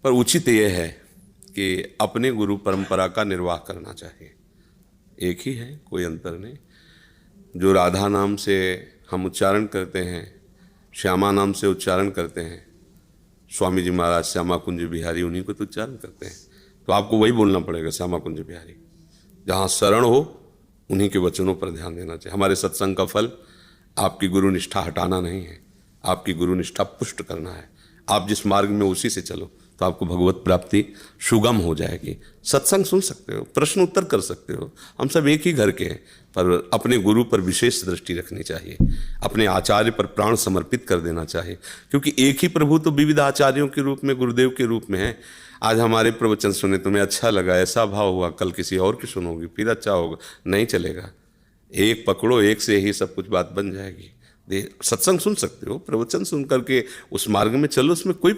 पर उचित यह है कि अपने गुरु परंपरा का निर्वाह करना चाहिए। एक ही है, कोई अंतर नहीं। जो राधा नाम से हम उच्चारण करते हैं, श्यामा नाम से उच्चारण करते हैं, स्वामी जी महाराज श्यामा कुंज बिहारी, उन्हीं को तो उच्चारण करते हैं। तो आपको वही बोलना पड़ेगा, श्यामा कुंज बिहारी। जहाँ शरण हो उन्हीं के वचनों पर ध्यान देना चाहिए। हमारे सत्संग का फल आपकी गुरु निष्ठा हटाना नहीं है, आपकी गुरु निष्ठा पुष्ट करना है। आप जिस मार्ग में उसी से चलो तो आपको भगवत प्राप्ति सुगम हो जाएगी। सत्संग सुन सकते हो, प्रश्न उत्तर कर सकते हो, हम सब एक ही घर के हैं, पर अपने गुरु पर विशेष दृष्टि रखनी चाहिए, अपने आचार्य पर प्राण समर्पित कर देना चाहिए, क्योंकि एक ही प्रभु तो विविध आचार्यों के रूप में, गुरुदेव के रूप में है। आज हमारे प्रवचन सुने, तुम्हें अच्छा लगा, ऐसा भाव हुआ, कल किसी और की सुनोगी, फिर अच्छा होगा, नहीं चलेगा। एक पकड़ो, एक से ही सब कुछ बात बन जाएगी। सत्संग सुन सकते हो, प्रवचन सुन करके उस मार्ग में चलो, उसमें कोई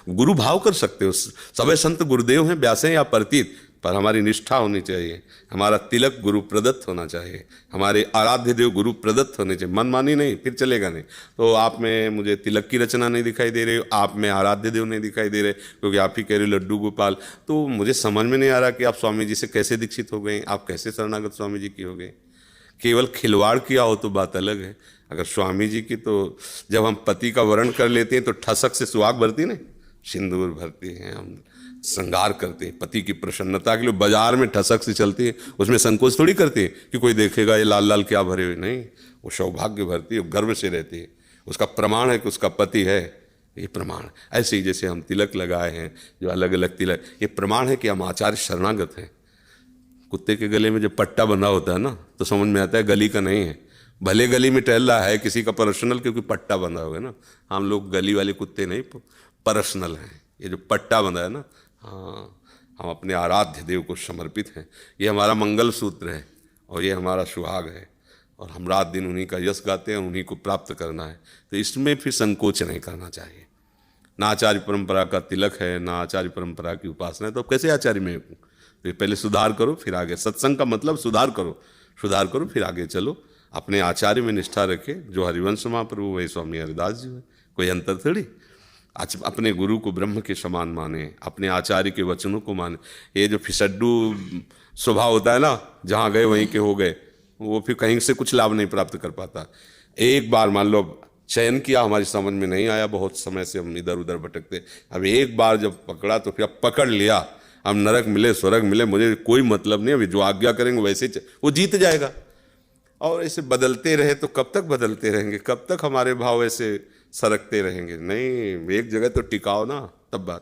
गुरु भाव कर सकते हो। सभी संत गुरुदेव हैं, व्यास हैं या प्रतीत, पर हमारी निष्ठा होनी चाहिए, हमारा तिलक गुरु प्रदत्त होना चाहिए, हमारे आराध्य देव गुरु प्रदत्त होने चाहिए। मनमानी नहीं, फिर चलेगा नहीं। तो आप में मुझे तिलक की रचना नहीं दिखाई दे रही, आप में आराध्य देव नहीं दिखाई दे रहे, क्योंकि आप ही कह रहे लड्डू गोपाल। तो मुझे समझ में नहीं आ रहा कि आप स्वामी जी से कैसे दीक्षित हो गए, आप कैसे शरणागत स्वामी जी की हो गए। केवल खिलवाड़ किया हो तो बात अलग है, अगर स्वामी जी की, तो जब हम पति का वर्ण कर लेते हैं तो ठसक से सुहाग भरती नहीं, सिंदूर भरती हैं, हम श्रृंगार करते हैं पति की प्रसन्नता के लिए। बाजार में ठसक से चलती है, उसमें संकोच थोड़ी करती है कि कोई देखेगा ये लाल लाल क्या भरे हुए, नहीं, वो सौभाग्य भरती है, गर्व से रहती है। उसका प्रमाण है कि उसका पति है, ये प्रमाण। ऐसे ही जैसे हम तिलक लगाए हैं, जो अलग अलग तिलक, ये प्रमाण है कि हम आचार्य शरणागत हैं। कुत्ते के गले में जब पट्टा बंधा होता है ना, तो समझ में आता है गली का नहीं है, भले गली में टहल रहा है, किसी का पर्सनल, क्योंकि पट्टा बंधा हुआ है ना। हम लोग गली वाले कुत्ते नहीं, पर्सनल हैं। ये जो पट्टा बंधा है ना, हाँ, हम अपने आराध्य देव को समर्पित हैं। ये हमारा मंगल सूत्र है और ये हमारा सुहाग है, और हम रात दिन उन्हीं का यश गाते हैं, उन्हीं को प्राप्त करना है। तो इसमें फिर संकोच नहीं करना चाहिए। ना आचार्य परंपरा का तिलक है, ना आचार्य परंपरा की उपासना है, तो अब कैसे आचार्य में हूँ? तो पहले सुधार करो, फिर आगे। सत्संग का मतलब सुधार करो, सुधार करो, फिर आगे चलो। अपने आचार्य में निष्ठा रखे, जो हरिवंश महाप्रभु वही स्वामी हरिदास जी है, कोई अंतर थोड़ी। अपने गुरु को ब्रह्म के समान माने, अपने आचार्य के वचनों को माने। ये जो फिसड्डू स्वभाव होता है ना, जहाँ गए वहीं के हो गए, वो फिर कहीं से कुछ लाभ नहीं प्राप्त कर पाता। एक बार मान लो चयन किया, हमारी समझ में नहीं आया, बहुत समय से हम इधर उधर भटकते, अब एक बार जब पकड़ा तो फिर अब पकड़ लिया। अब नरक मिले स्वर्ग मिले, मुझे कोई मतलब नहीं, अभी जो आज्ञा करेंगे वैसे वो जीत जाएगा। और ऐसे बदलते रहे तो कब तक बदलते रहेंगे, कब तक हमारे भाव ऐसे सरकते रहेंगे? नहीं, एक जगह तो टिकाओ ना, तब बात।